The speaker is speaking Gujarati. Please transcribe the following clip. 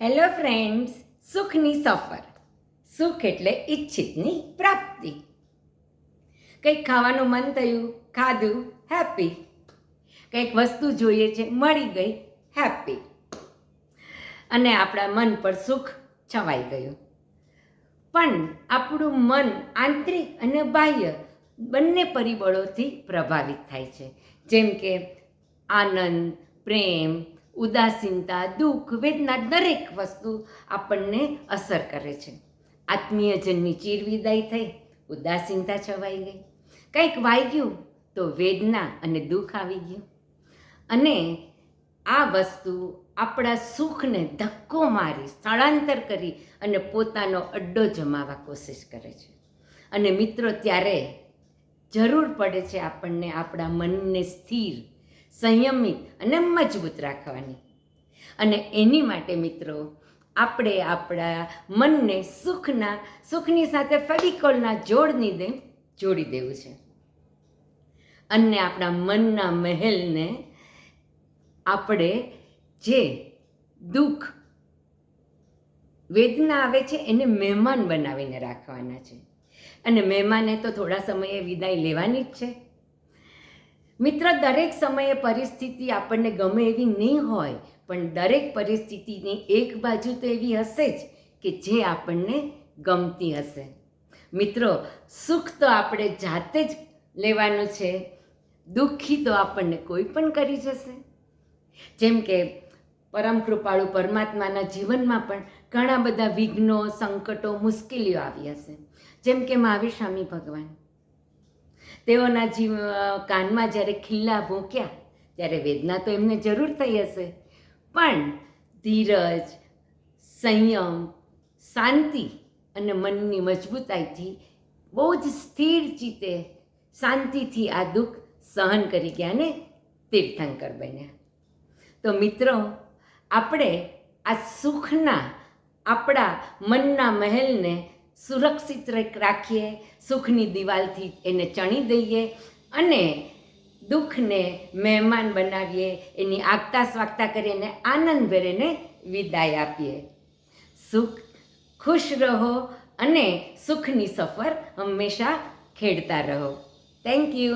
હેલો ફ્રેન્ડ્સ, સુખની સફર. સુખ એટલે ઈચ્છિતની પ્રાપ્તિ. કંઈક ખાવાનું મન થયું, ખાધું, હેપી. કંઈક વસ્તુ જોઈએ છે, મળી ગઈ, હેપી. અને આપણા મન પર સુખ છવાઈ ગયું. પણ આપણું મન આંતરિક અને બાહ્ય બંને પરિબળોથી પ્રભાવિત થાય છે. જેમ કે આનંદ, પ્રેમ, ઉદાસીનતા, દુઃખ, વેદના, દરેક વસ્તુ આપણને અસર કરે છે. આત્મીયજનની ચીરવિદાય થઈ, ઉદાસીનતા છવાઈ ગઈ. કંઈક વાગ્યું તો વેદના અને દુઃખ આવી ગયું. અને આ વસ્તુ આપણા સુખને ધક્કો મારી, સ્થળાંતર કરી અને પોતાનો અડ્ડો જમાવવા કોશિશ કરે છે. અને મિત્રો, ત્યારે જરૂર પડે છે આપણને આપણા મનને સ્થિર, સંયમિત અને મજબૂત રાખવાની. અને એની માટે મિત્રો, આપણે આપણા મનને સુખની સાથે ફેવિકોલના જોડની જોડી દેવું છે. અને આપણા મનના મહેલને આપણે જે દુઃખ, વેદના આવે છે એને મહેમાન બનાવીને રાખવાના છે. અને મહેમાને તો થોડા સમયે વિદાય લેવાની જ છે. મિત્ર, દરેક સમયે પરિસ્થિતિ આપણને ગમે એવી નહીં હોય, પણ દરેક પરિસ્થિતિની એક બાજુ તો એવી હશે જ કે જે આપણને ગમતી હશે. મિત્રો, સુખ તો આપણે જાતે જ લેવાનું છે, દુઃખી તો આપણને કોઈ પણ કરી જશે. જેમ કે પરમ કૃપાળુ પરમાત્માના જીવનમાં પણ ઘણા બધા વિઘ્નો, સંકટો, મુશ્કેલીઓ આવી હશે. જેમ કે મહાવીર સ્વામી ભગવાન, તેઓના કાનમાં જ્યારે ખીલ્લા ભૂંક્યા ત્યારે વેદના તો એમને જરૂર થઈ હશે, પણ ધીરજ, સંયમ, શાંતિ અને મનની મજબૂતાઈથી બહુ જ સ્થિર ચિત્તે, શાંતિથી આ દુઃખ સહન કરી ગયા અને તીર્થંકર બન્યા. તો મિત્રો, આપણે આ સુખના આપણા મનના મહેલને સુરક્ષિત રાખીએ, સુખની દિવાલથી એને ચણી દઈએ અને દુઃખને મહેમાન બનાવીએ, એની આગતા સ્વાગતા કરીને આનંદભેર એને વિદાય આપીએ. ખુશ રહો અને સુખની સફર હંમેશા ખેડતા રહો. Thank you.